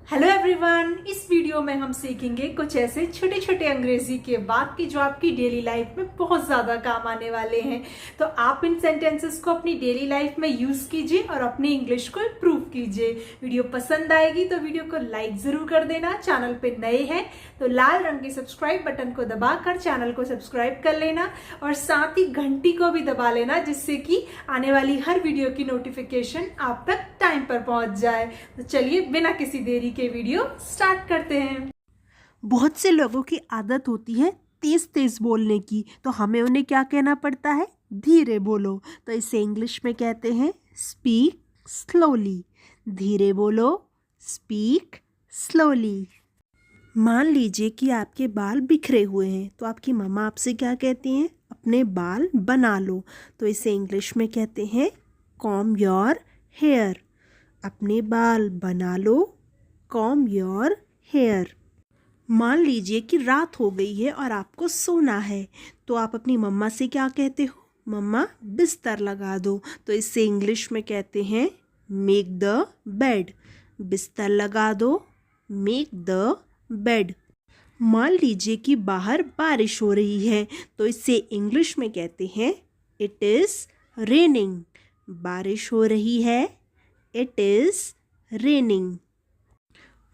Hello everyone, इस video में हम सीखेंगे कुछ ऐसे छोटे छोटे अंग्रेजी के वाक्य जो आपकी डेली लाइफ में बहुत ज़्यादा काम आने वाले हैं। तो आप इन सेंटेंसेस को अपनी डेली लाइफ में यूज़ कीजिए और अपनी इंग्लिश को इम्प्रूव कीजिए। वीडियो पसंद आएगी तो वीडियो को लाइक ज़रूर कर देना। चैनल पे नए हैं तो लाल रंग के सब्सक्राइब बटन को दबाकर चैनल को सब्सक्राइब कर लेना और साथ ही घंटी को भी दबा लेना, जिससे कि आने वाली हर वीडियो की नोटिफिकेशन आप तक टाइम पर पहुंच जाए। तो चलिए बिना किसी देरी के वीडियो स्टार्ट करते हैं। बहुत से लोगों की आदत होती है तेज तेज बोलने की, तो हमें उन्हें क्या कहना पड़ता है? धीरे बोलो। तो इसे इंग्लिश में कहते हैं स्पीक स्लोली। धीरे बोलो, स्पीक स्लोली। मान लीजिए कि आपके बाल बिखरे हुए हैं, तो आपकी मम्मा आपसे क्या कहती हैं? अपने बाल बना लो। तो इसे इंग्लिश में कहते हैं कॉम्ब योर हेयर। अपने बाल बना लो, कॉम्ब योर हेयर। मान लीजिए कि रात हो गई है और आपको सोना है, तो आप अपनी मम्मा से क्या कहते हो? मम्मा बिस्तर लगा दो। तो इससे इंग्लिश में कहते हैं मेक द बेड। बिस्तर लगा दो, मेक द बेड। मान लीजिए कि बाहर बारिश हो रही है, तो इससे इंग्लिश में कहते हैं इट इज़ रेनिंग। बारिश हो रही है, इट इज़ रेनिंग।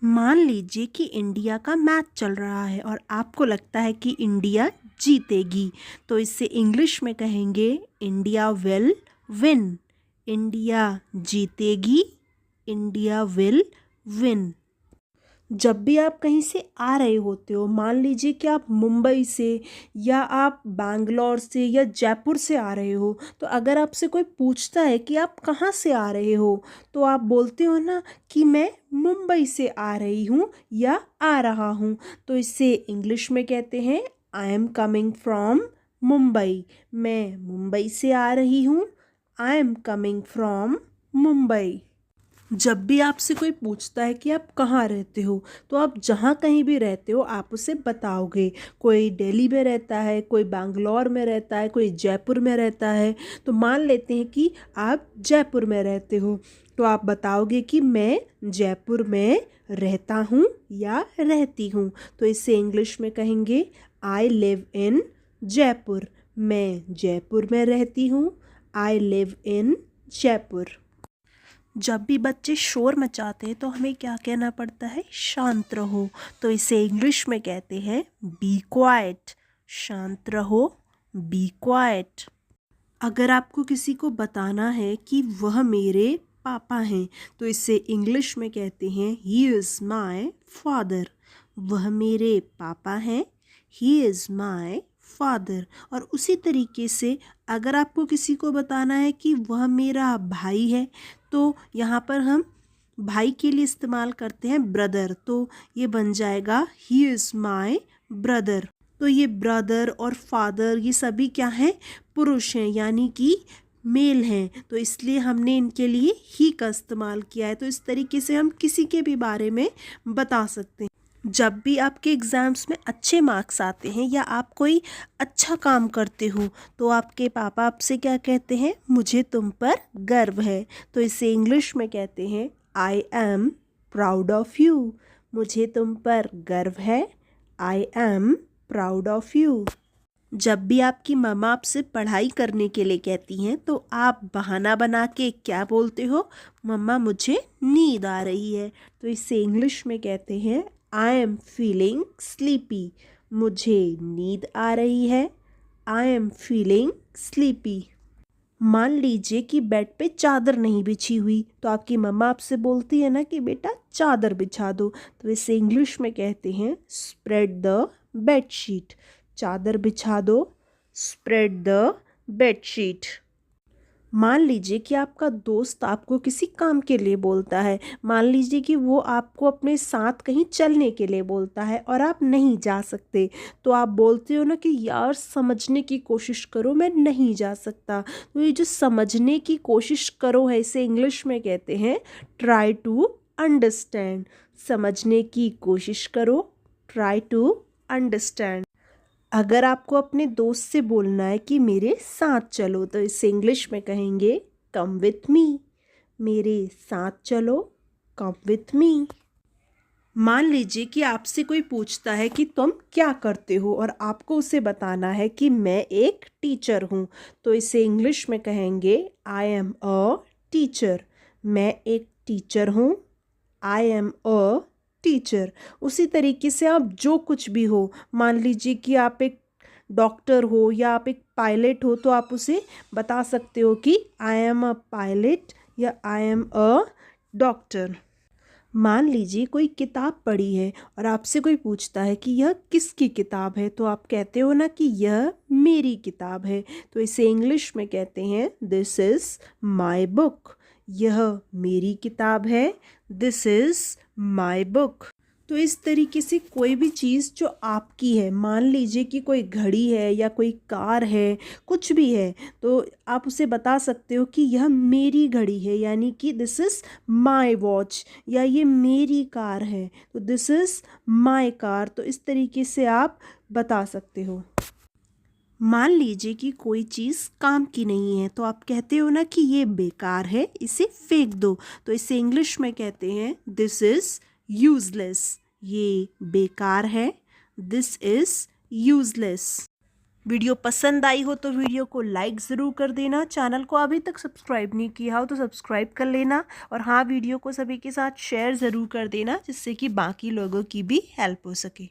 मान लीजिए कि इंडिया का मैच चल रहा है और आपको लगता है कि इंडिया जीतेगी, तो इससे इंग्लिश में कहेंगे इंडिया विल विन। इंडिया जीतेगी, इंडिया विल विन। जब भी आप कहीं से आ रहे होते हो, मान लीजिए कि आप मुंबई से या आप बैंगलोर से या जयपुर से आ रहे हो, तो अगर आपसे कोई पूछता है कि आप कहाँ से आ रहे हो, तो आप बोलते हो ना कि मैं मुंबई से आ रही हूँ या आ रहा हूँ। तो इससे इंग्लिश में कहते हैं I am coming from Mumbai. मैं मुंबई से आ रही हूँ, I am coming from Mumbai. जब भी आपसे कोई पूछता है कि आप कहाँ रहते हो, तो आप जहाँ कहीं भी रहते हो आप उसे बताओगे। कोई दिल्ली में रहता है, कोई बैंगलोर में रहता है, कोई जयपुर में रहता है। तो मान लेते हैं कि आप जयपुर में रहते हो, तो आप बताओगे कि मैं जयपुर में रहता हूँ या रहती हूँ। तो इससे इंग्लिश में कहेंगे आई लिव इन जयपुर। मैं जयपुर में रहती हूँ, आई लिव इन जयपुर। जब भी बच्चे शोर मचाते हैं तो हमें क्या कहना पड़ता है? शांत रहो। तो इसे इंग्लिश में कहते हैं बी क्वाइट। शांत रहो, बी क्वाइट। अगर आपको किसी को बताना है कि वह मेरे पापा हैं, तो इसे इंग्लिश में कहते हैं ही इज़ माई फादर। वह मेरे पापा हैं, ही इज़ माई फादर। और उसी तरीके से अगर आपको किसी को बताना है कि वह मेरा भाई है, तो यहाँ पर हम भाई के लिए इस्तेमाल करते हैं ब्रदर। तो ये बन जाएगा ही इज़ माई ब्रदर। तो ये ब्रदर और फादर ये सभी क्या हैं? पुरुष हैं, यानी कि मेल हैं। तो इसलिए हमने इनके लिए ही का इस्तेमाल किया है। तो इस तरीके से हम किसी के भी बारे में बता सकते हैं। जब भी आपके एग्ज़ाम्स में अच्छे मार्क्स आते हैं या आप कोई अच्छा काम करते हो, तो आपके पापा आपसे क्या कहते हैं? मुझे तुम पर गर्व है। तो इसे इंग्लिश में कहते हैं I am proud of you. मुझे तुम पर गर्व है, I am proud of you. जब भी आपकी मम्मा आपसे पढ़ाई करने के लिए कहती हैं, तो आप बहाना बना के क्या बोलते हो? मम्मा मुझे नींद आ रही है। तो इसे इंग्लिश में कहते हैं आई एम फीलिंग स्लीपी। मुझे नींद आ रही है, आई एम फीलिंग स्लीपी। मान लीजिए कि बेड पे चादर नहीं बिछी हुई, तो आपकी मम्मा आपसे बोलती है ना कि बेटा चादर बिछा दो। तो इसे इंग्लिश में कहते हैं स्प्रेड द बेडशीट। चादर बिछा दो, स्प्रेड द बेडशीट। मान लीजिए कि आपका दोस्त आपको किसी काम के लिए बोलता है। मान लीजिए कि वो आपको अपने साथ कहीं चलने के लिए बोलता है और आप नहीं जा सकते, तो आप बोलते हो ना कि यार समझने की कोशिश करो, मैं नहीं जा सकता। तो ये जो समझने की कोशिश करो है, इसे इंग्लिश में कहते हैं ट्राई टू अंडरस्टैंड। समझने की कोशिश करो, ट्राई टू अंडरस्टैंड। अगर आपको अपने दोस्त से बोलना है कि मेरे साथ चलो, तो इसे इंग्लिश में कहेंगे कम विथ मी। मेरे साथ चलो, कम विथ मी। मान लीजिए कि आपसे कोई पूछता है कि तुम क्या करते हो और आपको उसे बताना है कि मैं एक टीचर हूँ, तो इसे इंग्लिश में कहेंगे आई एम अ टीचर। मैं एक टीचर हूँ, आई एम अ टीचर। उसी तरीके से आप जो कुछ भी हो, मान लीजिए कि आप एक डॉक्टर हो या आप एक पायलट हो, तो आप उसे बता सकते हो कि आई एम अ पायलट या आई एम अ डॉक्टर। मान लीजिए कोई किताब पढ़ी है और आपसे कोई पूछता है कि यह किसकी किताब है, तो आप कहते हो ना कि यह मेरी किताब है, तो इसे इंग्लिश में कहते हैं दिस इज़ माई बुक। यह मेरी किताब है, दिस इज़ माई बुक। तो इस तरीके से कोई भी चीज़ जो आपकी है, मान लीजिए कि कोई घड़ी है या कोई कार है, कुछ भी है, तो आप उसे बता सकते हो कि यह मेरी घड़ी है, यानी कि दिस इज़ माई वॉच, या ये मेरी कार है तो दिस इज़ माई कार। तो इस तरीके से आप बता सकते हो। मान लीजिए कि कोई चीज़ काम की नहीं है, तो आप कहते हो ना कि ये बेकार है, इसे फेंक दो, तो इसे इंग्लिश में कहते हैं दिस इज़ यूज़लेस। ये बेकार है, दिस इज़ यूज़लेस। वीडियो पसंद आई हो तो वीडियो को लाइक ज़रूर कर देना। चैनल को अभी तक सब्सक्राइब नहीं किया हो तो सब्सक्राइब कर लेना, और हाँ, वीडियो को सभी के साथ शेयर ज़रूर कर देना, जिससे कि बाकी लोगों की भी हेल्प हो सके।